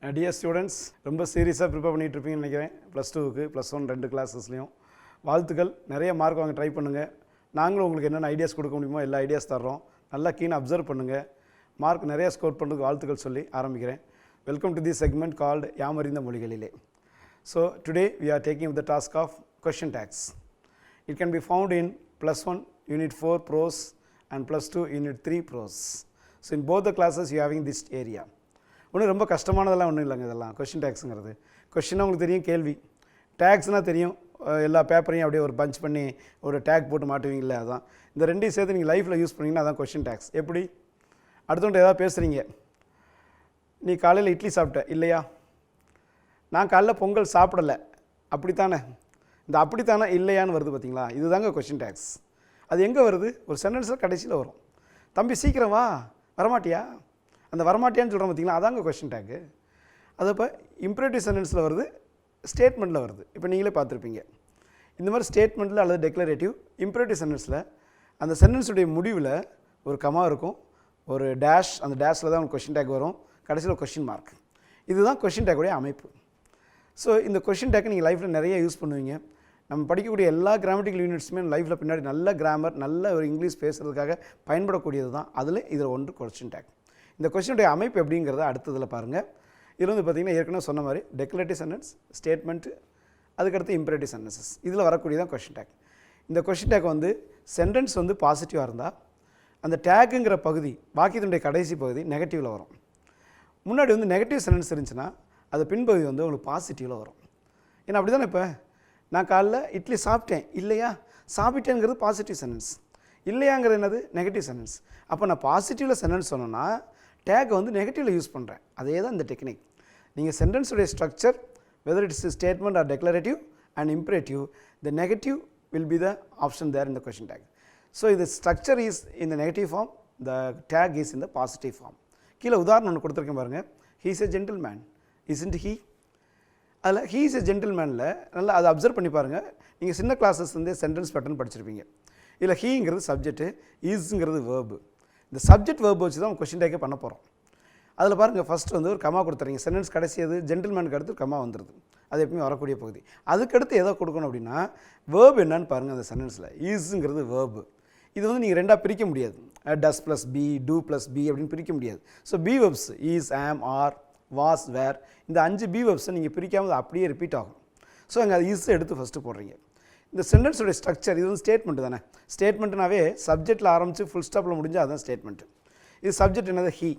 Dear students, ரொம்ப சீரியஸாக prepare பண்ணிகிட்டு இருப்பீங்கன்னு நினைக்கிறேன். +2க்கு +1 2 கிளாஸஸ்லையும் வாழ்த்துக்கள். நிறைய மார்க் வாங்க ட்ரை பண்ணுங்கள். நாங்களும் உங்களுக்கு என்னென்ன ஐடியாஸ் கொடுக்க முடியுமோ எல்லா ஐடியாஸ் தர்றோம். நல்லா கீனாக அப்சர்வ் பண்ணுங்கள். மார்க் நிறைய ஸ்கோர் பண்ணுறதுக்கு வாழ்த்துக்கள் சொல்லி ஆரம்பிக்கிறேன். Welcome to the segment called யாமறிந்த மொழிகளிலே. So today we are taking the task of question tags. It can be found in +1 Unit 4 Prose and +2 Unit 3 Prose. So in both the classes you are having this area. ஒன்றும் ரொம்ப கஷ்டமானதெல்லாம் ஒன்றும் இல்லைங்க. இதெல்லாம் question டேக்ஸுங்கிறது. கொஷினாக உங்களுக்கு தெரியும், கேள்வி. டேக்ஸ்னால் தெரியும், எல்லா பேப்பரையும் அப்படியே ஒரு பஞ்ச் பண்ணி ஒரு டேக் போட்டு மாட்டுவீங்களே, அதான். இந்த ரெண்டையும் சேர்த்து நீங்கள் லைஃப்பில் யூஸ் பண்ணிங்கன்னா அதான் கொஷின் டேக்ஸ். எப்படி? அடுத்தவன்ட்டு ஏதாவது பேசுகிறீங்க. நீ காலையில் இட்லி சாப்பிட்ட இல்லையா? நான் காலைல பொங்கல் சாப்பிடலை, அப்படித்தானே? இந்த அப்படித்தானே இல்லையான்னு வருது பார்த்தீங்களா? இதுதாங்க கொஷின் டேக்ஸ். அது எங்கே வருது? ஒரு சென்டென்ஸில் கடைசியில் வரும். தம்பி சீக்கிரம் வா, வரமாட்டியா? அந்த வரமாட்டியான்னு சொல்கிறோம் பார்த்தீங்களா, அதாங்க கொஷின் டேக்கு. அது இப்போ இம்பரேட்டிவ் சென்டென்ஸில் வருது, ஸ்டேட்மெண்ட்டில் வருது. இப்போ நீங்களே பார்த்துருப்பீங்க. இந்த மாதிரி ஸ்டேட்மெண்ட்டில் அல்லது டெக்ளரேட்டிவ் இம்பரேட்டிவ் சென்டென்ஸில் அந்த சென்டென்ஸுடைய முடிவில் ஒரு கமா இருக்கும், ஒரு டேஷ். அந்த டேஷில் தான் உங்களுக்கு கொஷின் டேக் வரும், கடைசியில் ஒரு கொஷின் மார்க். இதுதான் கொஷின் டேக்குடைய அமைப்பு. ஸோ இந்த கொஷின் டேக்கை நீங்கள் லைஃப்பில் நிறைய யூஸ் பண்ணுவீங்க. நம்ம படிக்கக்கூடிய எல்லா கிராமட்டிக்கல் யூனிட்ஸுமே லைஃப்பில் பின்னாடி நல்ல கிராமர், நல்ல ஒரு இங்கிலீஷ் பேசுகிறதுக்காக பயன்படக்கூடியது தான். அதில் இதில் ஒன்று கொஷின் டேக். இந்த கொஷினுடைய அமைப்பு எப்படிங்கிறத அடுத்ததில் பாருங்கள். இதில் வந்து பார்த்திங்கன்னா ஏற்கனவே சொன்ன மாதிரி டெக்ளரேட்டிவ் சென்டென்ஸ், ஸ்டேட்மெண்ட்டு, அதுக்கடுத்து இம்பரேட்டிவ் சென்டென்சஸ். இதில் வரக்கூடியதான் கொஷின் டேக். இந்த கொஷின் டேக் வந்து சென்டென்ஸ் வந்து பாசிட்டிவாக இருந்தால் அந்த டேக்குங்கிற பகுதி, வாக்கியத்தினுடைய கடைசி பகுதி நெகட்டிவில் வரும். முன்னாடி வந்து நெகட்டிவ் சென்டென்ஸ் இருந்துச்சுன்னா அது பின்பகுதி வந்து உங்களுக்கு பாசிட்டிவில் வரும். ஏன்னா அப்படி தானே? இப்போ நான் காலைல இட்லி சாப்பிட்டேன் இல்லையா? சாப்பிட்டேங்கிறது பாசிட்டிவ் சென்டென்ஸ், இல்லையாங்கிறது என்னது? Negative sentence. அப்போ நான் பாசிட்டிவில் சென்டென்ஸ் சொன்னேன்னா டேக்கை வந்து நெகட்டிவில் யூஸ் பண்ணுறேன். அதே தான் இந்த டெக்னிக். நீங்கள் சென்டென்ஸுடைய structure, whether it's statement or declarative and imperative, the negative will be the option there in the question tag. So இது structure is in the negative form, the tag is in the positive form. கீழே உதாரணம் ஒன்று கொடுத்துருக்கேன் பாருங்கள். He is a gentleman, isn't he? அதில் he is a ஜென்டில்மேனில் நல்லா அதை அப்சர்வ் பண்ணி பாருங்கள். நீங்கள் சின்ன கிளாஸஸ் வந்து சென்டென்ஸ் பேட்டர்ன் படிச்சிருப்பீங்க. இதில் ஹீங்கிறது சப்ஜெக்ட்டு, இஸ்ங்கிறது வேர்பு. இந்த சப்ஜெக்ட் வேர்பு வச்சு தான் கொஷின் டேக்கே பண்ண போகிறோம். அதில் பாருங்கள், ஃபஸ்ட்டு வந்து ஒரு கமா கொடுத்துறீங்க. சென்டென்ஸ் கடைசி எது? ஜென்டில்மேனுக்கு அடுத்து கமா வந்துடுது. அது எப்பவுமே வரக்கூடிய பகுதி. அதுக்கடுத்து எதோ கொடுக்கணும் அப்படின்னா வேர்பு என்னன்னு பாருங்கள். அந்த சென்டென்ஸில் இஸ்ங்கிறது வேர்பு. இது வந்து நீங்கள் ரெண்டாக பிரிக்க முடியாது. Does plus be, do plus be அப்படின்னு பிரிக்க முடியாது. So be verbs is, am, are, was, were, இந்த 5 பி வெர்ப்ஸை நீங்கள் பிரிக்காமல் அப்படியே ரிப்பீட் ஆகும். ஸோ அங்கே அது இஸ் எடுத்து ஃபஸ்ட்டு போடுறீங்க. இந்த சென்டென்ஸோடைய ஸ்ட்ரக்சர் இது வந்து ஸ்டேட்மெண்ட் தானே. ஸ்டேட்மெண்ட்னாவே சப்ஜெக்ட்டில் ஆரம்பித்து ஃபுல் ஸ்டாப்பில் முடிஞ்சால் அதுதான் ஸ்டேட்மெண்ட்டு. இது சப்ஜெக்ட் என்னது? ஹீ.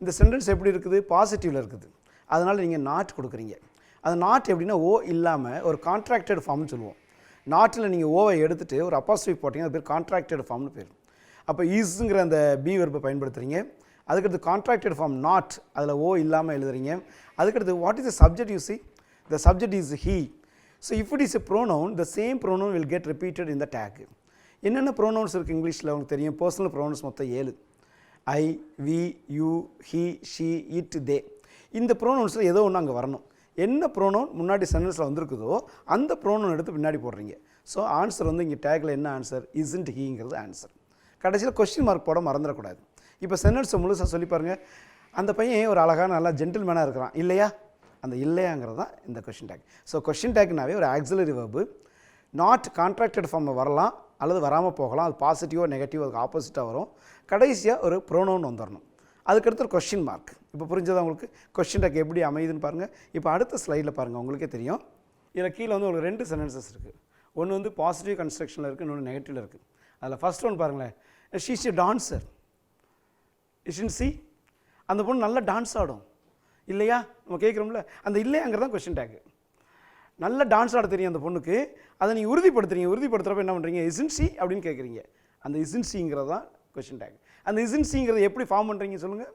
இந்த சென்டென்ஸ் எப்படி இருக்குது? பாசிட்டிவில் இருக்குது. அதனால் நீங்கள் நாட் கொடுக்குறீங்க. அது நாட் எப்படின்னா ஓ இல்லாமல் ஒரு கான்ட்ராக்டட் ஃபார்ம்னு சொல்லுவோம். நாட்டில் நீங்கள் ஓவை எடுத்துகிட்டு ஒரு அப்பாஸ்ட்ரோஃபி போட்டிங்கன்னா அது பேர் கான்ட்ராக்டட் ஃபார்ம்னு பேர். அப்போ இஸ்ங்கிற அந்த பி வெர்பை பயன்படுத்துகிறீங்க. அதுக்கடுத்து கான்ட்ராக்டட் ஃபார்ம் நாட், அதில் ஓ இல்லாமல் எழுதுறீங்க. அதுக்கடுத்து what is the subject? You see the subject is he. So if it is a pronoun, the same pronoun will get repeated in the tag. என்னென்ன ப்ரோனவுன்ஸ் இருக்குது இங்கிலீஷில் உங்களுக்கு தெரியும். பர்சனல் ப்ரோனவுன்ஸ் மொத்தம் 7. I, we, you, he, she, it, they. இந்த ப்ரோனவுன்ஸில் ஏதோ ஒன்று அங்கே வரணும். என்ன ப்ரோனவுன் முன்னாடி சென்டென்ஸில் வந்திருக்குதோ அந்த ப்ரோனவுன் எடுத்து பின்னாடி போடுறீங்க. ஸோ ஆன்சர் வந்து இங்கே டேக்கில் என்ன ஆன்சர்? இஸ்ன்ட் ஹீங்கிறது ஆன்சர். கடைசியில் கொஸ்டின் மார்க் போட மறந்துடக்கூடாது. இப்போ சென்டென்ஸை முழுசாக சொல்லி பாருங்கள். அந்த பையன் ஒரு அழகான நல்லா ஜென்டில்மேனாக இருக்கிறான் இல்லையா? அந்த இல்லையாங்கிறது தான் இந்த கொஷின் டேக். ஸோ கொஷின் டேக்னாவே ஒரு ஆக்சிலரி வெர்பு. நாட் கான்ட்ராக்டட் ஃபார்மில் வரலாம் அல்லது வராமல் போகலாம். அது பாசிட்டிவோ நெகட்டிவ், அதுக்கு ஆப்போசிட்டாக வரும். கடைசியாக ஒரு ப்ரோனவுன் வந்துடணும். அதுக்கடுத்து ஒரு கொஷின் மார்க். இப்போ புரிஞ்சதா உங்களுக்கு கொஷின் டேக் எப்படி அமையுதுன்னு பாருங்கள். இப்போ அடுத்த ஸ்லைடில் பாருங்கள், உங்களுக்கே தெரியும். இதில் கீழே வந்து உங்களுக்கு 2 சென்டென்சஸ் இருக்குது. ஒன்று வந்து பாசிட்டிவ் கன்ஸ்ட்ரக்ஷனில் இருக்குது, இன்னொன்று நெகட்டிவில் இருக்குது. அதில் ஃபஸ்ட் ஒன்று பாருங்களேன். She is a dancer, isn't she? அந்த பொண்ணு நல்லா டான்ஸ் ஆடும் இல்லையா? நம்ம கேட்குறோம்ல, அந்த இல்லையாங்கிறது தான் கொஷின் டேக். நல்ல டான்ஸ் ஆட தெரியும் அந்த பொண்ணுக்கு, அதை நீங்கள் உறுதிப்படுத்துறீங்க. உறுதிப்படுத்துகிறப்ப என்ன பண்ணுறீங்க? இஸ்ன்ட் ஷீ அப்படின்னு கேட்குறீங்க. அந்த இஸ்ன்ட் ஷீங்கிறது தான் கொஷின் டேக். அந்த இஸ்ன்ட் ஷீங்கிறது எப்படி ஃபார்ம் பண்ணுறீங்க சொல்லுங்கள்?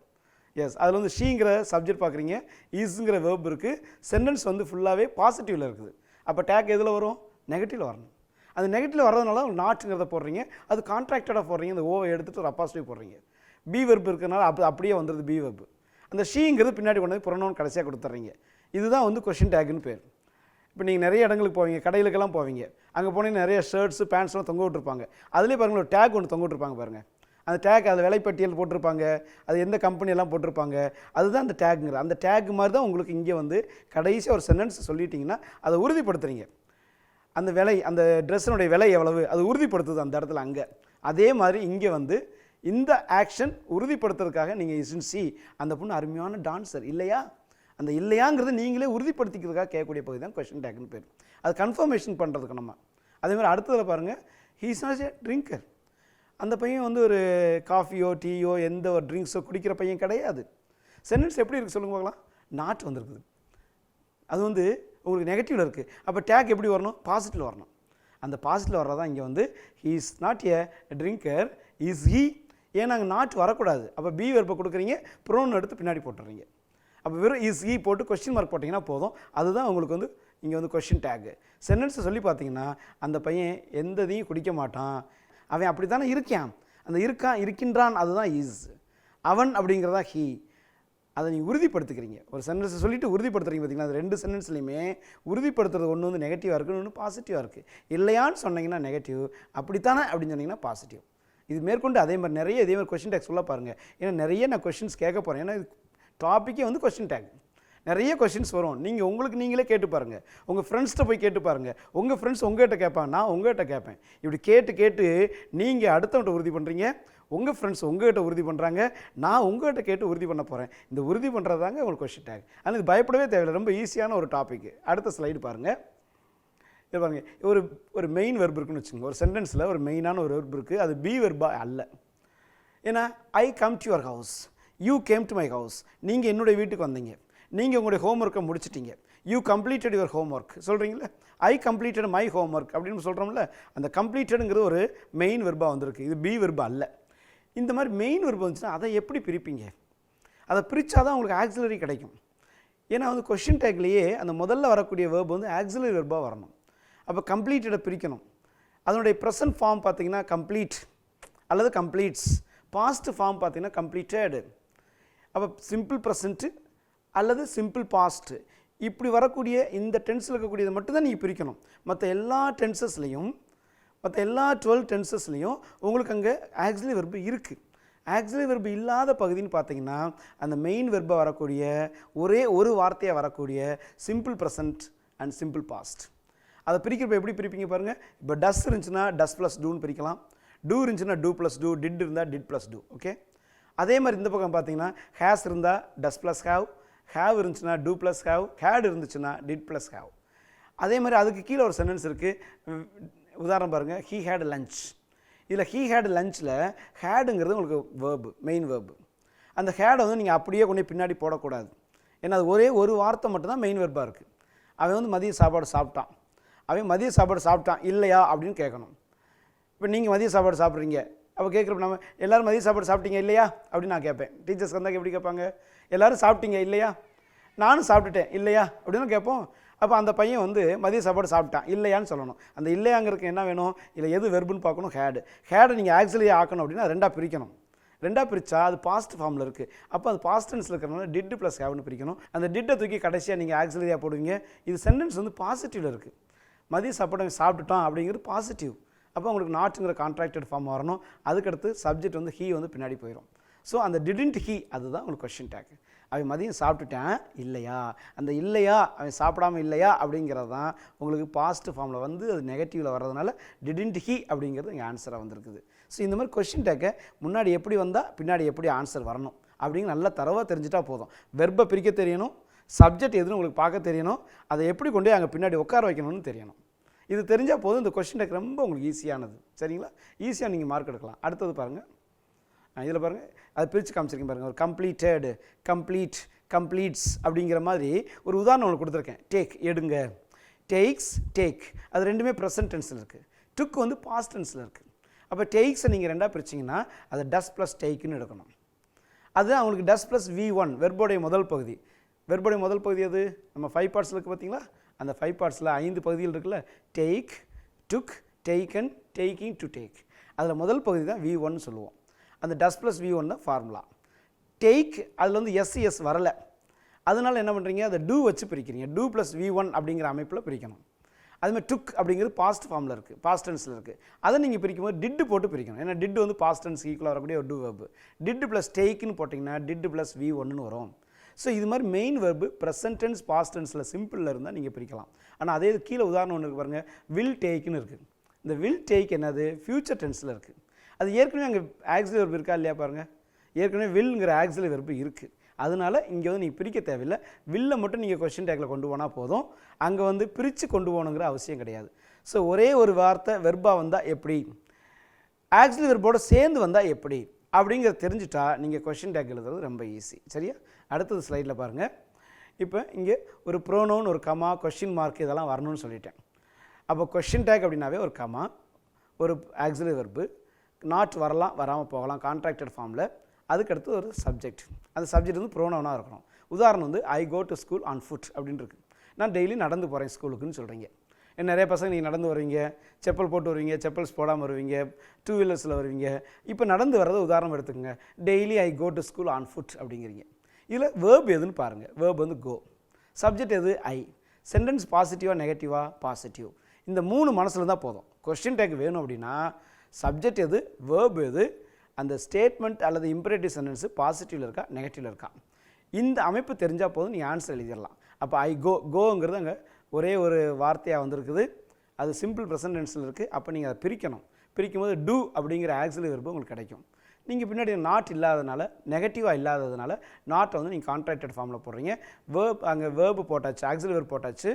எஸ், அதில் வந்து ஷீங்கிற சப்ஜெக்ட் பார்க்குறீங்க, இஸ்ங்கிற வேர்ப் இருக்குது. சென்டென்ஸ் வந்து ஃபுல்லாகவே பாசிட்டிவில் இருக்குது. அப்போ டேக் எதில் வரும்? நெகட்டிவில் வரணும். அந்த நெகட்டிவில் வரதுனால நாட்டுங்கிறத போடுறீங்க. அது கான்ட்ராக்டடாக போடுறீங்க. அந்த ஓவை எடுத்துகிட்டு ஒரு அப்பாஸ்ட்ரோஃபி போடுறீங்க. பி வெர்ப் இருக்கிறனால அப்படியே வந்துடுது பி வெர்ப். அந்த ஷீங்கிறது பின்னாடி கொண்டு வந்து ப்ரோனவுன் கடைசியாக கொடுத்துட்றீங்க. இதுதான் வந்து கொஷின் டேக்குன்னு பேர். இப்போ நீங்கள் நிறைய இடங்களுக்கு போவீங்க, கடைகளுக்கெல்லாம் போவீங்க. அங்கே போனீங்கன்னா நிறைய ஷர்ட்ஸு பேண்ட்ஸ்லாம் தொங்க விட்டுருப்பாங்க. அதுலேயே பாருங்கள் ஒரு டேக் ஒன்று தொங்க விட்டுருப்பாங்க பாருங்கள். அந்த டேக் அதில் விலைப்பட்டியல் போட்டிருப்பாங்க, அது எந்த கம்பெனியெல்லாம் போட்டிருப்பாங்க, அதுதான் அந்த டேக்குங்கிற. அந்த டேக் மாதிரி தான் உங்களுக்கு இங்கே வந்து கடைசியாக ஒரு சென்டென்ஸ் சொல்லிட்டீங்கன்னா அதை உறுதிப்படுத்துறீங்க. அந்த விலை, அந்த ட்ரெஸ்ஸினுடைய விலை எவ்வளவு, அது உறுதிப்படுத்துது அந்த இடத்துல. அங்கே அதே மாதிரி இங்கே வந்து இந்த ஆக்ஷன் உறுதிப்படுத்துறதுக்காக நீங்கள் இஸ்ன் சி அந்த பொண்ணு அருமையான டான்ஸர் இல்லையா, அந்த இல்லையாங்கிறது நீங்களே உறுதிப்படுத்திக்கிறதுக்காக கேட்கக்கூடிய பகுதி தான் கொஷின் டேக்னு பேர். அது கன்ஃபர்மேஷன் பண்ணுறதுக்கு நம்ம. அதே மாதிரி அடுத்ததில் பாருங்கள், he is not a drinker. அந்த பையன் வந்து ஒரு காஃபியோ டீயோ எந்த ஒரு ட்ரிங்க்ஸோ குடிக்கிற பையன் கிடையாது. சென்டென்ஸ் எப்படி இருக்குது சொல்லுங்க பார்க்கலாம். நாட் வந்திருக்குது, அது வந்து உங்களுக்கு நெகட்டிவில் இருக்குது. அப்போ டேக் எப்படி வரணும், பாசிட்டிவ் வரணும். அந்த பாசிட்டிவ் வர்றதான் இங்கே வந்து he is not a drinker, is he. ஏன் நாங்கள் நாட் வரக்கூடாது, அப்போ பி வெர்பை கொடுக்குறீங்க, ப்ரோன் எடுத்து பின்னாடி போட்டுறீங்க. அப்போ வெறும் இஸ் ஹீ போட்டு கொஸ்டின் மார்க் போட்டிங்கன்னா போதும். அதுதான் உங்களுக்கு வந்து இங்கே வந்து கொஸ்டின் டேக்கு. சென்டென்ஸை சொல்லி பார்த்தீங்கன்னா அந்த பையன் எந்த இதையும் குடிக்க மாட்டான், அவன் அப்படி தானே இருக்கான், அந்த இருக்கின்றான் அதுதான் இஸ். அவன் அப்படிங்கிறதா ஹீ. அதை நீங்கள் உறுதிப்படுத்திக்கிறீங்க. ஒரு சென்டென்ஸை சொல்லிவிட்டு உறுதிப்படுத்துறீங்க பார்த்தீங்கன்னா, அது 2 சென்டென்ஸ்லையுமே உறுதிப்படுத்துறது ஒன்று வந்து நெகட்டிவாக இருக்குது, ஒன்று பாசிட்டிவாக இருக்குது. இல்லையான்னு சொன்னீங்கன்னா நெகட்டிவ், அப்படித்தானே அப்படின்னு சொன்னீங்கன்னா பாசிட்டிவ். இது மேற்கொண்டு அதே மாதிரி நிறைய இதே மாதிரி கொஸ்டின் டேக் சொல்ல பாருங்கள். ஏன்னா நிறைய நான் கொஸ்டின்ஸ் கேட்க போகிறேன். ஏன்னா இது டாப்பிக்கே வந்து கொஸ்டின் டேக். நிறைய கொஸ்டின்ஸ் வரும், நீங்கள் உங்களுக்கு நீங்களே கேட்டு பாருங்கள், உங்கள் ஃப்ரெண்ட்ஸ்கிட்ட போய் கேட்டு பாருங்கள். உங்கள் ஃப்ரெண்ட்ஸ் உங்கள்கிட்ட கேட்பாங்க, நான் உங்கள்கிட்ட கேட்பேன். இப்படி கேட்டு நீங்கள் அடுத்தவன்ட்ட உறுதி பண்ணுறீங்க, உங்கள் ஃப்ரெண்ட்ஸ் உங்கள்கிட்ட உறுதி பண்ணுறாங்க, நான் உங்கள்கிட்ட கேட்டு உறுதி பண்ண போகிறேன். இந்த உறுதி பண்ணுறது தாங்க உங்களுக்கு கொஸ்டின் டேக். ஆனால் இது பயப்படவே தேவையில்லை, ரொம்ப ஈஸியான ஒரு டாபிக். அடுத்த ஸ்லைடு பாருங்கள். இது பாருங்கள், ஒரு மெயின் வெர்ப் இருக்குன்னு வச்சுக்கோங்க. ஒரு சென்டென்ஸில் ஒரு மெயினான ஒரு வெர்ப் இருக்குது, அது பி வெர்பா அல்ல. ஏன்னா I come to your house, you came to my house. நீங்கள் என்னுடைய வீட்டுக்கு வந்தீங்க, நீங்கள் உங்களுடைய ஹோம்ஒர்க்கை முடிச்சிட்டிங்க. யூ கம்ப்ளீட்டட் யுவர் ஹோம்ஒர்க் சொல்கிறீங்களே, ஐ கம்ப்ளீட்டட் மை ஹோம்ஒர்க் அப்படின்னு சொல்கிறோம்ல. அந்த கம்ப்ளீட்டடுங்கிறது ஒரு மெயின் வெர்பாக வந்திருக்கு, இது பி வெர்பா அல்ல. இந்த மாதிரி மெயின் வெர்பு வந்துச்சுன்னா அதை எப்படி பிரிப்பீங்க? அதை பிரித்தா தான் உங்களுக்கு ஆக்சிலரி கிடைக்கும். ஏன்னா வந்து கொஷின் டேக்லேயே அந்த முதல்ல வரக்கூடிய வெர்பு வந்து ஆக்சிலரி வெர்பாக வரணும். அப்போ கம்ப்ளீட்டடை பிரிக்கணும். அதனுடைய ப்ரெசன்ட் ஃபார்ம் பார்த்தீங்கன்னா கம்ப்ளீட் அல்லது கம்ப்ளீட்ஸ். பாஸ்ட் ஃபார்ம் பார்த்தீங்கன்னா கம்ப்ளீட்டட். அப்போ சிம்பிள் ப்ரெசண்ட்டு அல்லது சிம்பிள் பாஸ்ட்டு, இப்படி வரக்கூடிய இந்த டென்ஸில் இருக்கக்கூடியதை மட்டும்தான் நீங்கள் பிரிக்கணும். மற்ற எல்லா டென்சஸ்லையும், மற்ற எல்லா 12 டென்சஸ்லையும் உங்களுக்கு அங்கே ஆக்சிலரி வெர்பு இருக்குது. ஆக்சிலரி வெர்பு இல்லாத பகுதின்னு பார்த்தீங்கன்னா அந்த மெயின் வெர்பாக வரக்கூடிய ஒரே ஒரு வார்த்தையாக வரக்கூடிய simple present and simple past. அதை பிரிக்கிறப்ப எப்படி பிரிப்பீங்க பாருங்கள். இப்போ டஸ் இருந்துச்சுன்னா டஸ் ப்ளஸ் டூன்னு பிரிக்கலாம், டூ இருந்துச்சுன்னா டூ ப்ளஸ் டூ, டிட் இருந்தால் டிட் ப்ளஸ் டூ. ஓகே, அதே மாதிரி இந்த பக்கம் பார்த்தீங்கன்னா ஹேஸ் இருந்தால் டஸ் ப்ளஸ் ஹேவ் இருந்துச்சுன்னா டூ ப்ளஸ் ஹேட் இருந்துச்சுன்னா டிட் ப்ளஸ் ஹேவ். அதே மாதிரி அதுக்கு கீழே ஒரு சென்டென்ஸ் இருக்குது. உதாரணம் பாருங்கள், ஹீ ஹேட் லஞ்ச். இதில் ஹீ ஹேட் லஞ்சில் ஹேடுங்கிறது உங்களுக்கு வேர்பு, மெயின் வேர்பு. அந்த ஹேடை வந்து நீங்கள் அப்படியே கொண்டு பின்னாடி போடக்கூடாது. ஏன்னா அது ஒரே ஒரு வார்த்தை மட்டும்தான் மெயின் வெர்பாக இருக்குது. அவன் வந்து மதிய சாப்பாடு சாப்பிட்டான், அவன் மதிய சாப்பாடு சாப்பிட்டான் இல்லையா அப்படின்னு கேட்கணும். இப்போ நீங்கள் மதிய சாப்பாடு சாப்பிட்றீங்க, அப்போ கேட்குறப்ப நம்ம எல்லோரும் மதிய சாப்பாடு சாப்பிட்டீங்க இல்லையா அப்படின்னு நான் கேட்பேன். டீச்சர்ஸ் வந்தால் எப்படி கேட்பாங்க, எல்லோரும் சாப்பிட்டீங்க இல்லையா, நானும் சாப்பிட்டுட்டேன் இல்லையா அப்படின்னு கேட்போம். அப்போ அந்த பையன் வந்து மதிய சாப்பாடு சாப்பிட்டான் இல்லையான்னு சொல்லணும். அந்த இல்லையாங்கிறதுக்கு என்ன வேணும், இல்லை எது வெர்புன்னு பார்க்கணும், ஹேடை நீங்கள் ஆக்சிலரி ஆக்கணும் அப்படின்னா ரெண்டாக பிரிக்கணும். ரெண்டாக பிரித்தா அது பாஸ்ட் ஃபார்மில் இருக்குது. அப்போ அது பாஸ்ட் டென்ஸில் இருக்கிறனால டிட் ப்ளஸ் ஹேவ்னு பிரிக்கணும். அந்த டிட்டை தூக்கி கடைசியாக நீங்கள் ஆக்சிலரியாக போடுவீங்க. இது சென்டென்ஸ் வந்து பாசிட்டிவில் இருக்குது. மதிய சாப்பாடு சாப்பிட்டுட்டான் அப்படிங்கிறது பாசிட்டிவ். அப்போ உங்களுக்கு நாட்டுங்கிற கான்ட்ராக்டட் ஃபார்ம் வரணும். அதுக்கடுத்து சப்ஜெக்ட் வந்து ஹீ வந்து பின்னாடி போயிடும். ஸோ அந்த டிடன்ட் ஹீ அதுதான் உங்களுக்கு கொஸ்டின் டேக். அவன் மதியம் சாப்பிட்டுட்டேன் இல்லையா, அந்த இல்லையா அவன் சாப்பிடாமல் இல்லையா அப்படிங்கிறது தான் உங்களுக்கு பாஸ்ட் ஃபார்மில் வந்து அது நெகட்டிவில் வர்றதுனால டிடன்ட் ஹீ அப்படிங்கிறது இங்கே ஆன்சராக வந்திருக்குது. ஸோ இந்த மாதிரி கொஸ்டின் டேக்கை முன்னாடி எப்படி வந்தால் பின்னாடி எப்படி ஆன்சர் வரணும் அப்படிங்கிற நல்லா தரவாக தெரிஞ்சிட்டா போதும். வெர்பை பிரிக்க தெரியணும், சப்ஜெக்ட் எதுன்னு உங்களுக்கு பார்க்க தெரியணும், அதை எப்படி கொண்டு போய் அங்கே பின்னாடி உட்கார வைக்கணும்னு தெரியணும். இது தெரிஞ்சால் போதும். இந்த கொஸ்டின் டேக் ரொம்ப உங்களுக்கு ஈஸியானது. சரிங்களா, ஈஸியாக நீங்கள் மார்க் எடுக்கலாம். அடுத்தது பாருங்கள், இதில் பாருங்கள், அது பிரித்து காமிச்சிருக்கேன் பாருங்கள். ஒரு கம்ப்ளீட்டட், கம்ப்ளீட், கம்ப்ளீட்ஸ் அப்படிங்கிற மாதிரி ஒரு உதாரணம் உங்களுக்கு கொடுத்துருக்கேன். டேக் எடுங்க, டேக்ஸ், டேக், அது ரெண்டுமே ப்ரெசன்ட் டென்ஸில் இருக்குது. டுக் வந்து பாஸ்ட் டென்ஸில் இருக்குது. அப்போ டேக்ஸை நீங்கள் ரெண்டாக பிரிச்சிங்கன்னா அது டஸ் ப்ளஸ் டேக்குன்னு எடுக்கணும். அது அவங்களுக்கு டஸ் ப்ளஸ் V1 வெர்போடைய முதல் பகுதி. வெர்போடைய முதல் பகுதி அது நம்ம 5 பார்ட்ஸில் இருக்குது பார்த்தீங்களா, அந்த 5 பார்ட்ஸில் 5 பகுதிகள் இருக்குல்ல, take, took, taken, taking, to take. அதில் முதல் பகுதி தான் V1 சொல்லுவோம். அந்த டஸ் ப்ளஸ் V1 தான் ஃபார்முலா. டேக் அதில் வந்து எஸ் வரலை, அதனால் என்ன பண்ணுறீங்க, அதை டூ வச்சு பிரிக்கிறீங்க. டூ ப்ளஸ் V1 அப்படிங்கிற அமைப்பில் பிரிக்கணும். அதுமாதிரி டுக் அப்படிங்கிறது பாஸ்ட் ஃபார்மில் இருக்குது, பாஸ்ட் டென்ஸில் இருக்குது. அதை நீங்கள் பிரிக்கும்போது டிட்டு போட்டு பிரிக்கணும். ஏன்னா டிட்டு வந்து பாஸ்ட் டென்ஸ் ஈக்குவலாக வரக்கூடிய ஒரு டூ வெர்பு. டிட்டு ப்ளஸ் டேக்குன்னு போட்டிங்கன்னா டிட்டு ப்ளஸ் V1ன்னு வரும். ஸோ இது மாதிரி main verb present tense past டென்ஸில் சிம்பிளில் இருந்தால் நீங்கள் பிரிக்கலாம். ஆனால் அதே கீழே உதாரணம் ஒன்று இருக்குது பாருங்கள், வில் டேக்குன்னு இருக்குது. இந்த வில் டேக் என்னது ஃபியூச்சர் டென்ஸில் இருக்குது. அது ஏற்கனவே அங்கே ஆக்சிலரி வெர்பு இருக்கா இல்லையா பாருங்கள், ஏற்கனவே வில்ங்கிற ஆக்சிலரி வெர்பு இருக்குது. அதனால் இங்கே வந்து நீங்கள் பிரிக்க தேவையில்லை. வில்லை மட்டும் நீங்கள் கொஸ்டின் டேக்கில் கொண்டு போனால் போதும், அங்கே வந்து பிரித்து கொண்டு போகணுங்கிற அவசியம் கிடையாது. ஸோ ஒரே ஒரு வார்த்தை வெர்பாக வந்தால் எப்படி, ஆக்சிலரி வெர்போடு சேர்ந்து வந்தால் எப்படி அப்படிங்கிறத தெரிஞ்சுட்டா நீங்கள் கொஸ்டின் டேக் எழுதுறது ரொம்ப ஈஸி. சரியா? அடுத்தது ஸ்லைடில் பாருங்கள். இப்போ இங்கே ஒரு ப்ரோனோன், ஒரு கமா, கொஸ்டின் மார்க் இதெல்லாம் வரணும்னு சொல்லிட்டேன். அப்போ கொஸ்டின் டேக் அப்படின்னாவே ஒரு கமா, ஒரு ஆக்சிலரி வெர்பு, நாட் வரலாம் வராமல் போகலாம் கான்ட்ராக்டட் ஃபார்மில், அதுக்கடுத்து ஒரு சப்ஜெக்ட். அந்த சப்ஜெக்ட் வந்து ப்ரோனோனாக இருக்கணும். உதாரணம் வந்து I go to school on foot அப்படின்னு இருக்கு. நான் டெய்லி நடந்து போகிறேன் ஸ்கூலுக்குன்னு சொல்கிறீங்க. நிறைய பசங்க நீங்கள் நடந்து வருவீங்க, செப்பல் போட்டு வருவீங்க, செப்பல்ஸ் போடாமல் வருவீங்க, டூ வீலர்ஸில் வருவீங்க. இப்போ நடந்து வர்றது உதாரணம் எடுத்துக்கோங்க. Daily I go to school on foot அப்படிங்கிறீங்க. இதில் வேர்ப் எதுன்னு பாருங்கள். வேர்ப் வந்து கோ, சப்ஜெக்ட் எது ஐ, சென்டென்ஸ் பாசிட்டிவாக நெகட்டிவாக பாசிட்டிவ். இந்த 3 மனசில் தான் போதும். கொஸ்டின் டேக் வேணும் அப்படின்னா சப்ஜெக்ட் எது, வேர்ப் எது, அந்த ஸ்டேட்மெண்ட் அல்லது இம்பரேட்டிவ் சென்டென்ஸு பாசிட்டிவில் இருக்கா நெகட்டிவில் இருக்கா, இந்த அமைப்பு தெரிஞ்சால் போதும் நீங்கள் ஆன்சர் எழுதிடலாம். அப்போ ஐ கோ, கோங்கிறது அங்கே ஒரே ஒரு வார்த்தையாக வந்திருக்குது, அது சிம்பிள் ப்ரெசன்ட் டென்ஸில் இருக்குது. அப்போ நீங்கள் அதை பிரிக்கணும். பிரிக்கும்போது டூ அப்படிங்கிற ஆக்சிலரி வெர்பு உங்களுக்கு கிடைக்கும். நீங்கள் பின்னாடி நாட் இல்லாததுனால, நெகட்டிவாக இல்லாததுனால நாட்டை வந்து நீங்கள் கான்ட்ராக்டட் ஃபார்மில் போடுறீங்க. வேர்ப் அங்கே வேர்பு போட்டாச்சு, ஆக்சிலரி வெர்ப் போட்டாச்சு,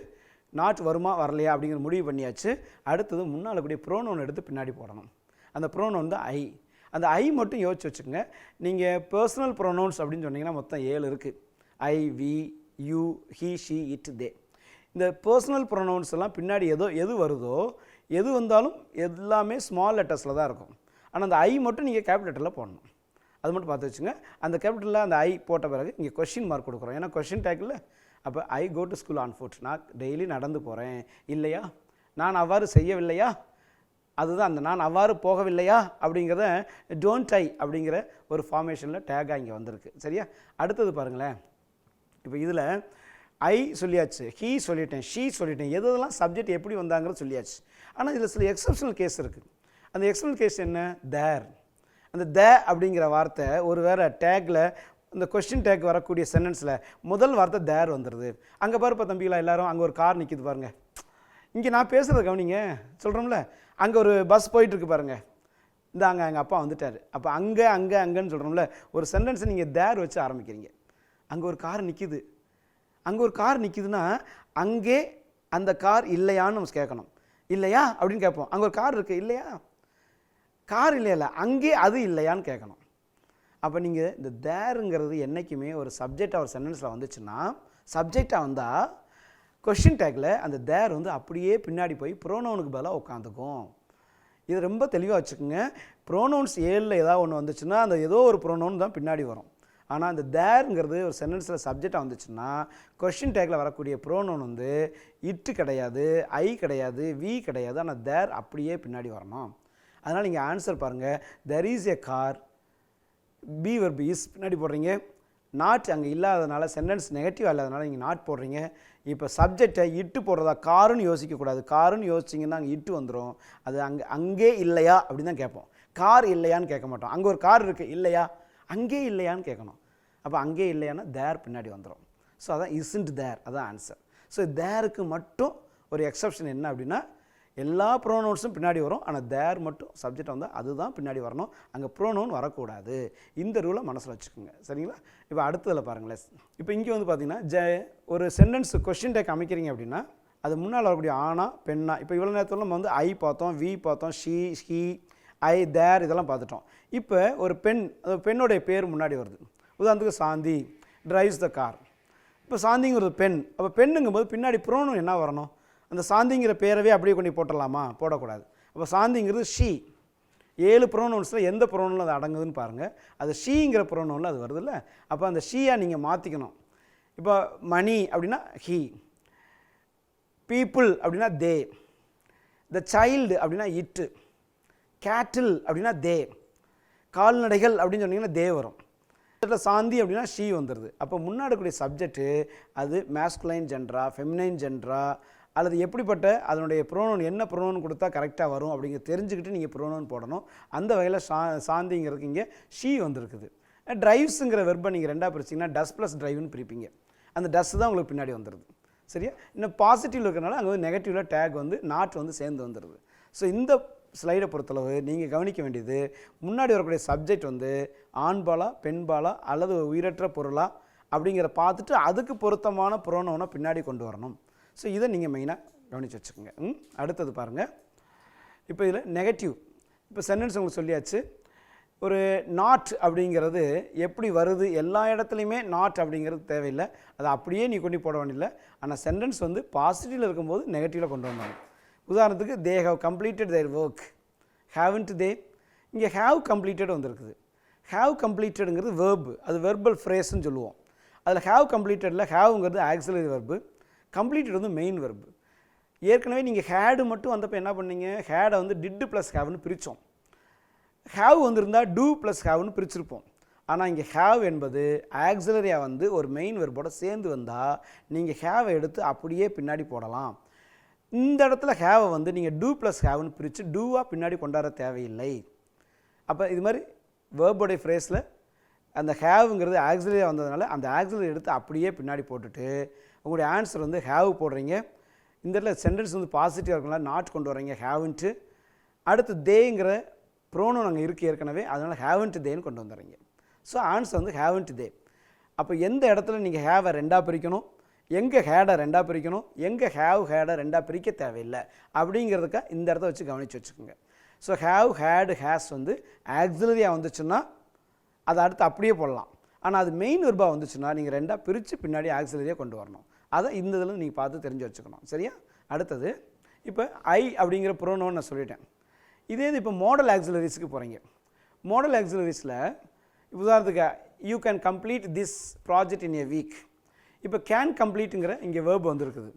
நாட் வருமா வரலையா அப்படிங்கிற முடிவு பண்ணியாச்சு. அடுத்தது முன்னால் கூடிய ப்ரோனோன் எடுத்து பின்னாடி போடணும். அந்த ப்ரோனோன் தான் ஐ. அந்த ஐ மட்டும் யோசிச்சு வச்சுக்கோங்க. நீங்கள் பர்சனல் ப்ரோனவுன்ஸ் அப்படின்னு சொன்னீங்கன்னா மொத்தம் 7 இருக்குது. I, we, you, he, she, it, they. இந்த பர்சனல் ப்ரோனவுன்ஸ் எல்லாம் பின்னாடி எது வருதோ, எது வந்தாலும் எல்லாமே ஸ்மால் லெட்டர்ஸில் தான் இருக்கும். ஆனால் அந்த ஐ மட்டும் நீங்கள் கேபிட்டல் லெட்டரில் போடணும். அது மட்டும் பார்த்து வச்சுங்க. அந்த கேபிட்டலில் அந்த ஐ போட்ட பிறகு இங்கே கொஸ்டின் மார்க் கொடுக்குறோம். ஏன்னா கொஸ்டின் டேக்கில் அப்போ I go to school on foot, நான் டெய்லி நடந்து போகிறேன் இல்லையா, நான் அவ்வாறு செய்யவில்லையா, அதுதான் அந்த நான் அவ்வாறு போகவில்லையா அப்படிங்கிறத டோன்ட் ஐ அப்படிங்கிற ஒரு ஃபார்மேஷனில் டேக்காக இங்கே வந்திருக்கு. சரியா? அடுத்தது பாருங்களேன். இப்போ இதில் ஐ சொல்லியாச்சு, ஹீ சொல்லிட்டேன், ஷீ சொல்லிட்டேன், எதெல்லாம் சப்ஜெக்ட் எப்படி வந்தாங்கிறது சொல்லியாச்சு. ஆனால் இதில் சில எக்ஸப்ஷனல் கேஸ் இருக்குது. அந்த எக்ஸப்ஷனல் கேஸ் என்ன, தேர். அந்த அப்படிங்கிற வார்த்தை ஒரு வேறு டேக்கில், இந்த கொஸ்டின் டேக் வரக்கூடிய சென்டென்ஸில் முதல் வார்த்தை தேர் வந்துடுது. அங்கே பாருப்பா தம்பிகளா எல்லாரும், அங்கே ஒரு கார் நிற்கிது பாருங்கள். இங்கே நான் பேசுகிறத கவனிங்க, சொல்கிறோம்ல, அங்கே ஒரு பஸ் போயிட்டுருக்கு பாருங்கள், இந்த அங்கே எங்கள் அப்பா வந்துட்டார். அப்போ அங்கே அங்கே அங்கேன்னு சொல்கிறோம்ல, ஒரு சென்டென்ஸை நீங்கள் தேர் வச்சு ஆரம்பிக்கிறீங்க. அங்கே ஒரு கார் நிற்கிது, அங்கே ஒரு கார் நிற்கிதுன்னா அங்கே அந்த கார் இல்லையான்னு நம்ம கேட்கணும். இல்லையா அப்படின்னு கேட்போம். அங்கே ஒரு கார் இருக்குது இல்லையா, கார் இல்லையா, அங்கே அது இல்லையான்னு கேட்கணும். அப்போ நீங்கள் இந்த தேருங்கிறது என்றைக்குமே ஒரு சப்ஜெக்டாக ஒரு சென்டென்ஸில் வந்துச்சுன்னா, சப்ஜெக்டாக வந்தால் கொஸ்டின் டேக்கில் அந்த தேர் வந்து அப்படியே பின்னாடி போய் ப்ரோனவுனுக்கு பதிலாக உட்காந்துக்கும். இது ரொம்ப தெளிவாக வச்சுக்கோங்க. ப்ரோனவுன்ஸ் 7ல் ஏதாவது ஒன்று வந்துச்சுன்னா அந்த ஏதோ ஒரு ப்ரோனவுன் தான் பின்னாடி வரும். ஆனால் அந்த தேருங்கிறது ஒரு சென்டென்ஸில் சப்ஜெக்டாக வந்துச்சுன்னா கொஸ்டின் டேக்கில் வரக்கூடிய ப்ரோனவுன் வந்து இட்டு கிடையாது, ஐ கிடையாது, வி கிடையாது, ஆனால் தேர் அப்படியே பின்னாடி வரணும். அதனால் நீங்கள் ஆன்சர் பாருங்கள். There is a car, B verb is பின்னாடி போடுறீங்க. நாட் அங்கே இல்லாதனால, சென்டென்ஸ் நெகட்டிவாக இல்லாதனால நீங்கள் நாட் போடுறீங்க. இப்போ சப்ஜெக்டை இட்டு போடுறதா, காருன்னு யோசிக்கக்கூடாது. காருன்னு யோசிச்சிங்கன்னா அங்கே இட்டு வந்துடும். அது அங்கே இல்லையா அப்படின்னு தான் கேட்போம். கார் இல்லையான்னு கேட்க மாட்டோம். அங்கே ஒரு கார் இருக்குது இல்லையா, அங்கே இல்லையான்னு கேட்கணும். அப்போ அங்கே இல்லையானா தேர் பின்னாடி வந்துடும். ஸோ அதான் இஸ்ன்ட் தேர், அதான் ஆன்சர். ஸோ தேருக்கு மட்டும் ஒரு எக்ஸப்ஷன் என்ன அப்படின்னா, எல்லா ப்ரோனவுன்ஸும் பின்னாடி வரும், ஆனால் தேர் மட்டும் சப்ஜெக்ட் வந்தால் அதுதான் பின்னாடி வரணும், அங்கே ப்ரோனவுன் வரக்கூடாது. இந்த ரூலை மனசில் வச்சுக்கோங்க. சரிங்களா? இப்போ அடுத்ததில் பாருங்களேன். இப்போ இங்கே வந்து பார்த்தீங்கன்னா ஒரு சென்டென்ஸ் கொஸ்டின் டேக் அமைக்கிறீங்க அப்படின்னா அது முன்னால் வரக்கூடிய ஆனா பெண்ணா. இப்போ இவ்வளோ நேரத்தில் நம்ம வந்து ஐ பார்த்தோம், வி பார்த்தோம், ஷீ, ஹீ, ஐ, தேர் இதெல்லாம் பார்த்துட்டோம். இப்போ ஒரு பெண், அது பெண்ணுடைய பேர் முன்னாடி வருது. உதாரணத்துக்கு சாந்தி டிரைவ்ஸ் த கார். இப்போ சாந்திங்கிறது பெண். அப்போ பெண்ணுங்கும்போது பின்னாடி ப்ரோனவுன் என்ன வரணும், அந்த சாந்திங்கிற பேரவே அப்படியே கொண்டு போட்டலாமா, போடக்கூடாது. அப்போ சாந்திங்கிறது ஷீ. 7 ப்ரோனவுன்ஸில் எந்த ப்ரோனவுனில் அது அடங்குதுன்னு பாருங்கள். அது ஷீங்கிற ப்ரோனவுனில் அது வருது இல்லை. அப்போ அந்த ஷீயாக நீங்கள் மாற்றிக்கணும். இப்போ மணி அப்படின்னா ஹீ, பீப்புள் அப்படின்னா தே, த சைல்டு அப்படின்னா இட்டு, கேட்டில் அப்படின்னா தே, கால்நடைகள் அப்படின்னு சொன்னீங்கன்னா தே வரும். இதில் சாந்தி அப்படின்னா ஷீ வந்துடுது. அப்போ முன்னாடி கூடிய சப்ஜெக்ட்டு அது மேஸ்குலைன் ஜென்டரா, ஃபெமினைன் ஜென்டரா, அல்லது எப்படிப்பட்ட அதனுடைய ப்ரோனோன் என்ன ப்ரோனோன் கொடுத்தா கரெக்டாக வரும் அப்படிங்கிற தெரிஞ்சுக்கிட்டு நீங்கள் ப்ரோனோன் போடணும். அந்த வகையில் சாந்திங்கிறதுக்கு இங்கே ஷீ வந்திருக்குது. ட்ரைவ்ஸுங்கிற வெர்பை நீங்கள் ரெண்டாக பிரிச்சிங்கன்னா டஸ் ப்ளஸ் ட்ரைவ்னு பிரிப்பீங்க. அந்த டஸ் தான் உங்களுக்கு பின்னாடி வந்துடுது. சரியா? இன்னும் பாசிட்டிவ் இருக்கிறனால அங்கே வந்து நெகட்டிவில் டேக் வந்து நாட் வந்து சேர்ந்து வந்துடுது. ஸோ இந்த ஸ்லைடை பொறுத்தளவு நீங்கள் கவனிக்க வேண்டியது முன்னாடி வரக்கூடிய சப்ஜெக்ட் வந்து ஆண்பாலா பெண்பாலா அல்லது உயிரற்ற பொருளா அப்படிங்கிற பார்த்துட்டு அதுக்கு பொருத்தமான ப்ரோனோனை பின்னாடி கொண்டு வரணும். ஸோ இதை நீங்கள் மெயினாக கவனித்து வச்சுக்கோங்க. அடுத்தது பாருங்கள். இப்போ இதில் நெகட்டிவ், இப்போ சென்டென்ஸ் உங்களுக்கு சொல்லியாச்சு. ஒரு நாட் அப்படிங்கிறது எப்படி வருது, எல்லா இடத்துலையுமே நாட் அப்படிங்கிறது தேவையில்லை, அதை அப்படியே நீ கொண்டு போட வேண்டியதில்லை. ஆனால் சென்டென்ஸ் வந்து பாசிட்டிவில் இருக்கும்போது நெகட்டிவில் கொண்டு வந்தாங்க. உதாரணத்துக்கு they have completed their work, haven't they, இங்கே ஹேவ் கம்ப்ளீட்டட் வந்திருக்குது. ஹேவ் கம்ப்ளீட்டடுங்கிறது வேர்பு, அது வெர்பல் ஃப்ரேஸ்ன்னு சொல்லுவோம். அதில் ஹேவ் கம்ப்ளீட்டடில் ஹேவுங்கிறது ஆக்சிலரி வெர்பு, கம்ப்ளீட்டட் வந்து மெயின் வெர்பு. ஏற்கனவே நீங்கள் ஹேடு மட்டும் வந்தப்போ என்ன பண்ணீங்க, ஹேடை வந்து டிட்டு ப்ளஸ் ஹேவ்னு பிரித்தோம். ஹேவ் வந்திருந்தால் டூ ப்ளஸ் ஹேவ்னு பிரிச்சிருப்போம். ஆனால் இங்கே ஹேவ் என்பது ஆக்சிலரியாக வந்து ஒரு மெயின் வெர்போட சேர்ந்து வந்தால் நீங்கள் ஹேவை எடுத்து அப்படியே பின்னாடி போடலாம். இந்த இடத்துல ஹேவை வந்து நீங்கள் டூ ப்ளஸ் ஹேவ்னு பிரித்து டூவாக பின்னாடி கொண்டாட தேவையில்லை. அப்போ இது மாதிரி வேர்போடைய ஃப்ரேஸில் அந்த ஹேவுங்கிறது ஆக்சிலரியாக வந்ததுனால அந்த ஆக்சிலரி எடுத்து அப்படியே பின்னாடி போட்டுட்டு உங்களுடைய ஆன்சர் வந்து ஹேவ் போடுறீங்க. இந்த இடத்துல சென்டென்ஸ் வந்து பாசிட்டிவாக இருக்கலாம், நாட் கொண்டு வரீங்க ஹேவன்ட்டு. அடுத்து தேங்கிற ப்ரோனோன் அங்கே இருக்குது ஏற்கனவே, அதனால் ஹேவன்ட்டு தேன்னு கொண்டு வந்துடுறீங்க. ஸோ ஆன்சர் வந்து ஹேவன்ட்டு தே. அப்போ எந்த இடத்துல நீங்கள் ஹேவை ரெண்டாக பிரிக்கணும், எங்கே ஹேடை ரெண்டாக பிரிக்கணும், எங்கே ஹேடை ரெண்டாக பிரிக்க தேவையில்லை அப்படிங்கிறதுக்காக இந்த இடத்த வச்சு கவனித்து வச்சுக்கோங்க. ஸோ ஹேவ், ஹேடு, ஹேஸ் வந்து ஆக்சிலரியாக வந்துச்சுன்னா அதை அடுத்து அப்படியே போடலாம். ஆனால் அது மெயின் வெர்பாக வந்துச்சுன்னா நீங்கள் ரெண்டாக பிரித்து பின்னாடி ஆக்சிலரியாக கொண்டு வரணும். அதை இந்த இதில் நீங்கள் பார்த்து தெரிஞ்சு வச்சுக்கணும். சரியா? அடுத்தது இப்போ ஐ அப்படிங்கிற ப்ரோனோன்னு நான் சொல்லிட்டேன். இதே இது இப்போ மாடல் ஆக்சிலரிஸுக்கு போகிறீங்க. மாடல் ஆக்சிலரிஸில் உதாரணத்துக்கு you can complete this project in A week. இப்போ கேன் கம்ப்ளீட்டுங்கிற இங்கே வேர்பு வந்துருக்குது.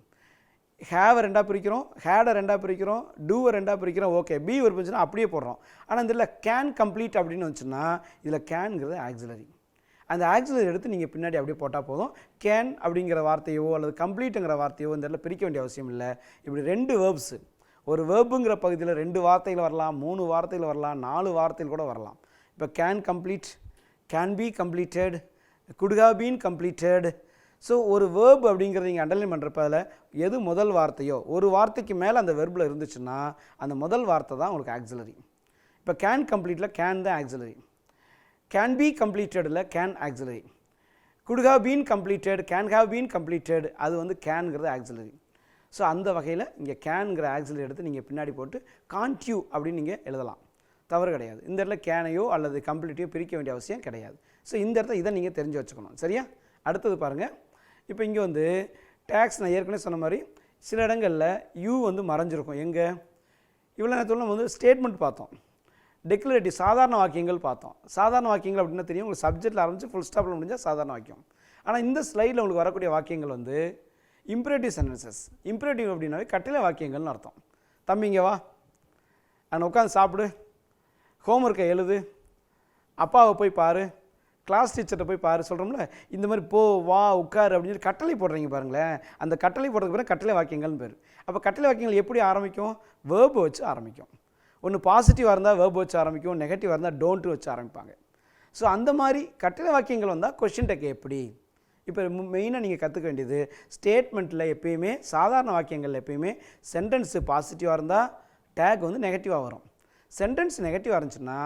ஹேவை ரெண்டாக பிரிக்கிறோம், ஹேடை ரெண்டாக பிரிக்கிறோம், டூவை ரெண்டாக பிரிக்கிறோம். ஓகே, பி வெர்பு வந்துச்சுன்னா அப்படியே போடுறோம். ஆனால் இந்த இதில் கேன் கம்ப்ளீட் அப்படின்னு வந்துச்சுன்னா இதில் கேன்ங்கிறது ஆக்சிலரி. அந்த ஆக்சிலரி எடுத்து நீங்கள் பின்னாடி அப்படியே போட்டால் போதும். கேன் அப்படிங்கிற வார்த்தையோ அல்லது கம்ப்ளீட்டுங்கிற வார்த்தையோ இந்த இடத்துல பிரிக்க வேண்டிய அவசியம் இல்லை. இப்படி ரெண்டு வேர்ப்ஸு, ஒரு வேர்புங்கிற பகுதியில் 2 வார்த்தைகள் வரலாம், 3 வார்த்தைகள் வரலாம், 4 வார்த்தைகள் கூட வரலாம். இப்போ can complete, can be completed, good have been completed. So ஒரு வேர்பு அப்படிங்கிறது நீங்கள் அண்டர்லைன் பண்ணுறப்ப அதில் எது முதல் வார்த்தையோ, ஒரு வார்த்தைக்கு மேலே அந்த வெர்பில் இருந்துச்சுன்னா அந்த முதல் வார்த்தை தான் உங்களுக்கு ஆக்சிலரி. இப்போ கேன் கம்ப்ளீட்டில் கேன் தான் ஆக்சிலரி, கேன் பி கம்ப்ளீட்டடில் can auxiliary, could have been completed, can have been completed, அது வந்து கேன்ங்கிறது ஆக்சிலரி. ஸோ அந்த வகையில் இங்கே கேன்கிற ஆக்சிலரி எடுத்து நீங்கள் பின்னாடி போட்டு கான்டியூ அப்படின்னு நீங்கள் எழுதலாம், தவறு கிடையாது. இந்த இடத்துல கேனையோ அல்லது கம்ப்ளீட்டையோ பிரிக்க வேண்டிய அவசியம் கிடையாது. ஸோ இந்த இடத்துல இதை நீங்கள் தெரிஞ்சு வச்சுக்கணும். சரியா? அடுத்தது பாருங்கள். இப்போ இங்கே வந்து டேக்ஸ் நான் ஏற்கனவே சொன்ன மாதிரி சில இடங்களில் யூ வந்து மறைஞ்சிருக்கும். எங்கே இவ்வளோ நேரத்தில் நம்ம வந்து ஸ்டேட்மெண்ட் பார்த்தோம், டெக்ளரேட்டிவ் சாதாரண வாக்கியங்கள் பார்த்தோம். சாதாரண வாக்கியங்கள் அப்படின்னா தெரியும் உங்களுக்கு, சப்ஜெக்டில் ஆரம்பித்து ஃபுல் ஸ்டாப்பில் முடிஞ்சால் சாதாரண வாக்கியம். ஆனால் இந்த ஸ்லைடில் உங்களுக்கு வரக்கூடிய வாக்கியங்கள் வந்து இம்பரேட்டிவ் சென்டென்சஸ். இம்பரேட்டிவ் அப்படின்னாவே கட்டளை வாக்கியங்கள்னு அர்த்தம். தம்பிங்க வா, நான் உட்காந்து சாப்பிடு, ஹோம்ஒர்க்கை எழுது, அப்பாவை போய் பாரு, கிளாஸ் டீச்சர்கிட்ட போய் பாரு சொல்கிறோம்ல, இந்த மாதிரி போ வா உட்காரு அப்படின்னு சொல்லி கட்டளை போடுறீங்க பாருங்களேன். அந்த கட்டளை போடுறதுக்கு பிறகு கட்டளை வாக்கியங்கள்னு பேர். அப்போ கட்டளை வாக்கியங்கள் எப்படி ஆரம்பிக்கும்? வேர்பு வச்சு ஆரம்பிக்கும். ஒன்று பாசிட்டிவாக இருந்தால் வேர்பு வச்சு ஆரம்பிக்கும், நெகட்டிவாக இருந்தால் டோன்ட்டு வச்சு ஆரம்பிப்பாங்க. ஸோ அந்த மாதிரி கட்டளை வாக்கியங்கள் வந்தால் கொஸ்டின் டேக் எப்படி. இப்போ மெயினாக நீங்கள் கற்றுக்க வேண்டியது ஸ்டேட்மெண்ட்டில் எப்பயுமே சாதாரண வாக்கியங்களில் எப்பயுமே சென்டென்ஸு பாசிட்டிவாக இருந்தால் டேக் வந்து நெகட்டிவாக வரும், சென்டென்ஸ் நெகட்டிவாக இருந்துச்சுன்னா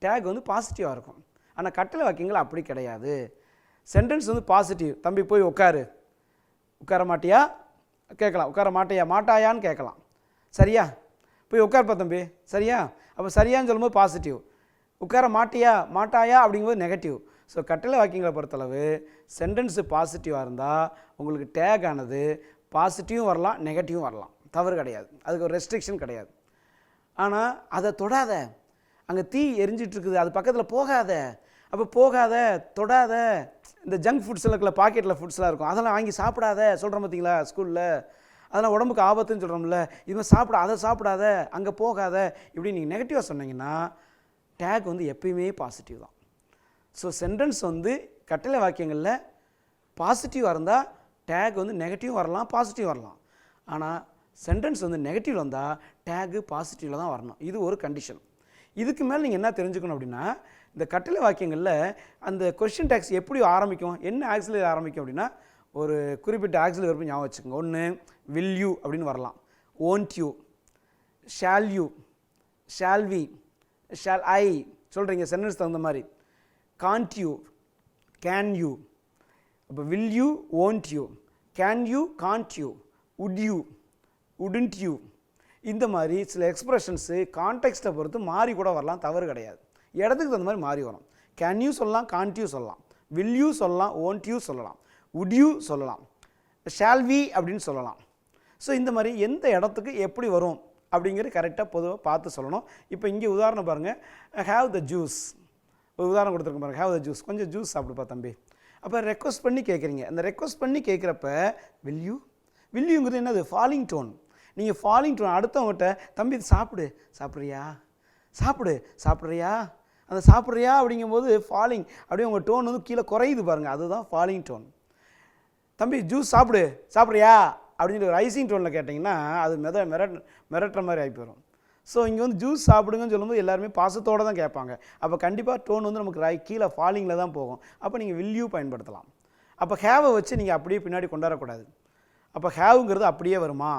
டேக் வந்து பாசிட்டிவாக இருக்கும். ஆனால் கட்டளை வாக்கியங்கள் அப்படி கிடையாது. சென்டென்ஸ் வந்து பாசிட்டிவ், தம்பி போய் உட்காரு, உட்கார மாட்டியா கேட்கலாம், உட்கார மாட்டாயான்னு கேட்கலாம். சரியா? போய் உட்கார்ப்பா தம்பி, சரியா? அப்போ சரியான்னு சொல்லும்போது பாசிட்டிவ், உட்கார மாட்டாயா அப்படிங்கும்போது நெகட்டிவ். ஸோ கட்டளை வாக்கியங்களை பொறுத்தளவு சென்டென்ஸு பாசிட்டிவாக இருந்தால் உங்களுக்கு டேக் ஆனது பாசிட்டிவும் வரலாம் நெகட்டிவும் வரலாம், தவறு கிடையாது, அதுக்கு ஒரு ரெஸ்ட்ரிக்ஷன் கிடையாது. ஆனால் அதை தொடாத, அங்கே தீ எரிஞ்சிட்ருக்குது, அது பக்கத்தில் போகாத, அப்போ போகாத, தொடாத. இந்த ஜங்க் ஃபுட்ஸ் எல்லாம் பாக்கெட்டில் ஃபுட்ஸ்லாம் இருக்கும், அதெல்லாம் வாங்கி சாப்பிடாத சொல்கிறோம் பார்த்தீங்களா ஸ்கூலில், அதெல்லாம் உடம்புக்கு ஆபத்துன்னு சொல்கிறோம்ல, இது மாதிரி அதை சாப்பிடாத, அங்கே போகாத, இப்படி நீங்கள் நெகட்டிவாக சொன்னீங்கன்னா டேக் வந்து எப்பயுமே பாசிட்டிவ் தான். ஸோ சென்டென்ஸ் வந்து கட்டளை வாக்கியங்களில் பாசிட்டிவாக இருந்தால் டேக் வந்து நெகட்டிவ் வரலாம் பாசிட்டிவ் வரலாம். ஆனால் சென்டென்ஸ் வந்து நெகட்டிவ் வந்தால் டேகு பாசிட்டிவில் தான் வரணும். இது ஒரு கண்டிஷன். இதுக்கு மேலே நீங்கள் என்ன தெரிஞ்சுக்கணும் அப்படின்னா, இந்த கட்டளை வாக்கியங்களில் அந்த கொஸ்டின் டேக்ஸ் எப்படி ஆரம்பிக்கும், என்ன ஆக்சிலரி ஆரம்பிக்கும் அப்படின்னா, ஒரு குறிப்பிட்ட ஆக்சிலரி வெர்பு ஞாபகம் வச்சுக்கோங்க. ஒன்று வில் யூ அப்படின்னு வரலாம், won't you, shall you, shall we, shall I சொல்கிறீங்க சென்டென்ஸ் தகுந்த மாதிரி, கான்ட் யூ, கேன் யூ. அப்போ will you, won't you, can you, can't you, would you, wouldn't you. இந்த மாதிரி சில எக்ஸ்ப்ரெஷன்ஸு கான்டெக்ஸ்ட்டை பொறுத்து மாறி கூட வரலாம், தவறு கிடையாது. இடத்துக்கு தகுந்த மாதிரி மாறி வரும். கேன் யூ சொல்லலாம், கான்ட் யூ சொல்லலாம், வில் யூ சொல்லலாம், ஓன்ட் யூ சொல்லலாம், உட் யூ சொல்லலாம், ஷால் வி அப்படின்னு சொல்லலாம். ஸோ இந்த மாதிரி எந்த இடத்துக்கு எப்படி வரும் அப்படிங்கிறது கரெக்டாக பொதுவாக பார்த்து சொல்லணும். இப்போ இங்கே உதாரணம் பாருங்கள், ஹேவ் த ஜூஸ். ஒரு உதாரணம் கொடுத்துருக்க பாருங்கள், ஹேவ் த ஜூஸ், கொஞ்சம் ஜூஸ் சாப்பிடுப்பா தம்பி. அப்போ ரெக்வஸ்ட் பண்ணி கேட்குறீங்க. அந்த ரெக்வஸ்ட் பண்ணி கேட்குறப்ப வில் யூ, வில் யூங்கிறது என்னது, ஃபாலிங் டோன். நீங்கள் ஃபாலிங் டோன் அடுத்தவங்ககிட்ட தம்பி இது சாப்பிட்றியா, சாப்பிட்றியா, அந்த சாப்பிட்றியா அப்படிங்கும்போது ஃபாலிங் அப்படியே உங்கள் டோன் வந்து கீழே குறையுது பாருங்கள், அதுதான் ஃபாலிங் டோன். தம்பி ஜூஸ் சாப்பிட்றியா அப்படின்னு ஒரு ஐசிங் டோனில் கேட்டிங்கன்னா அது மிரட்டுற மாதிரி ஆகி போயிடும். ஸோ இங்கே வந்து ஜூஸ் சாப்பிடுங்கன்னு சொல்லும்போது எல்லாருமே பாசத்தோடு தான் கேட்பாங்க. அப்போ கண்டிப்பாக டோன் வந்து நமக்கு கீழே ஃபாலிங்கில் தான் போகும். அப்போ நீங்கள் வில் யூ பயன்படுத்தலாம். அப்போ ஹேவை வச்சு நீங்கள் அப்படியே பின்னாடி கொண்டாடக்கூடாது. அப்போ ஹேவுங்கிறது அப்படியே வருமா,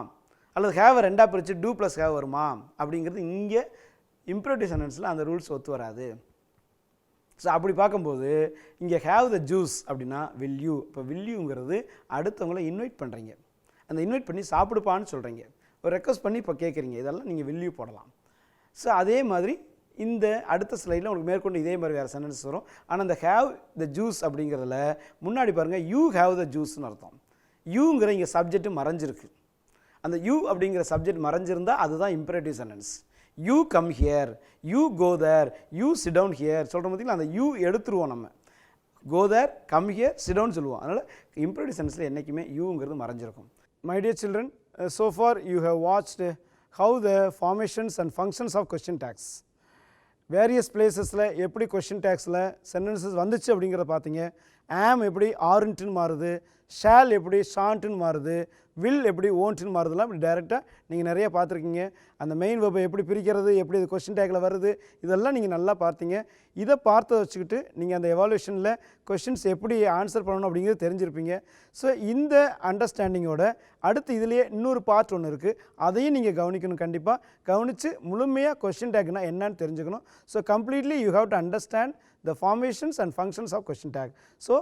அல்லது ஹேவை ரெண்டாக பிரித்து டூ ப்ளஸ் ஹேவ் வருமா அப்படிங்கிறது இங்கே இம்பரேட்டிவ் சென்டென்ஸில் அந்த ரூல்ஸ் ஒத்து வராது. ஸோ அப்படி பார்க்கும்போது இங்கே ஹேவ் த ஜூஸ் அப்படின்னா வில் யூ. இப்போ வில் யூங்கிறது அடுத்தவங்களை இன்வைட் பண்ணுறீங்க, அந்த இன்வைட் பண்ணி சாப்பிடுப்பான்னு சொல்கிறீங்க, ஒரு ரெக்வஸ்ட் பண்ணி இப்போ கேட்குறீங்க, இதெல்லாம் நீங்கள் வில் யூ போடலாம். ஸோ அதே மாதிரி இந்த அடுத்த ஸ்லைடில் உங்களுக்கு மேற்கொண்டு இதே மாதிரி வேறு சென்டென்ஸ் வரும். ஆனால் இந்த ஹேவ் த ஜூஸ் அப்படிங்கிறதுல முன்னாடி பாருங்கள் யூ ஹேவ் த ஜூஸ்னு அர்த்தம். யூங்கிற இங்கே சப்ஜெக்ட் மறைஞ்சிருக்கு. அந்த யூ அப்படிங்கிற சப்ஜெக்ட் மறைஞ்சிருந்தால் அதுதான் imperative sentence. You come here, you go there, you sit down here சொல்கிற பார்த்தீங்களா, அந்த யூ எடுத்துருவோம். நம்ம go there, come here, sit down சொல்லுவோம். அதனால் இம்பரேட்டிவ் சென்டென்ஸில் என்றைக்குமே யூங்கிறது மறைஞ்சிருக்கும். My dear children, so far you have watched how the formations and functions of question tags. Various placesல எப்படி question tagsல sentences வந்துச்சு அப்படிங்கிறத பார்த்தீங்க. am எப்படி aren't மாறுது, shall எப்படி shan't மாறுது, will எப்படி won't மாறுதுலாம் இப்படி டைரெக்டாக நீங்கள் நிறைய பார்த்துருக்கீங்க. அந்த மெயின் வெர்பை எப்படி பிரிக்கிறது, எப்படி இது கொஸ்டின் டேக்கில் வருது, இதெல்லாம் நீங்கள் நல்லா பார்த்தீங்க. இதை பார்த்து வச்சுக்கிட்டு நீங்கள் அந்த எவாலுவேஷனில் கொஸ்டின்ஸ் எப்படி ஆன்சர் பண்ணணும் அப்படிங்கிறது தெரிஞ்சிருப்பீங்க. ஸோ இந்த அண்டர்ஸ்டாண்டிங்கோட அடுத்து இதுலேயே இன்னொரு பார்ட் ஒன்று இருக்குது, அதையும் நீங்கள் கவனிக்கணும். கண்டிப்பாக கவனித்து முழுமையாக கொஸ்டின் டேக்னா என்னன்னு தெரிஞ்சுக்கணும். So completely you have to understand the formations and functions of question tag. So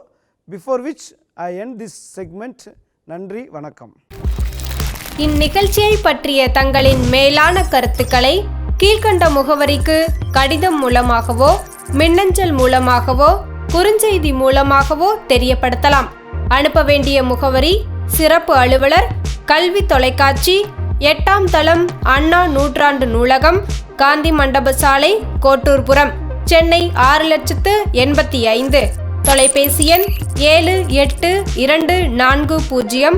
before which I end this segment. நன்றி, வணக்கம். இந்நிகழ்ச்சியை பற்றிய தங்களின் மேலான கருத்துக்களை கீழ்க்கண்ட முகவரிக்கு கடிதம் மூலமாகவோ, மின்னஞ்சல் மூலமாகவோ, குறுஞ்செய்தி மூலமாகவோ தெரியப்படுத்தலாம். அனுப்ப வேண்டிய முகவரி: சிறப்பு அலுவலர், கல்வி தொலைக்காட்சி, 8ஆம் தளம், அண்ணா நூற்றாண்டு நூலகம், காந்தி மண்டப சாலை, கோட்டூர்புரம், சென்னை 6,85,000. தொலைபேசி எண் 7824015000.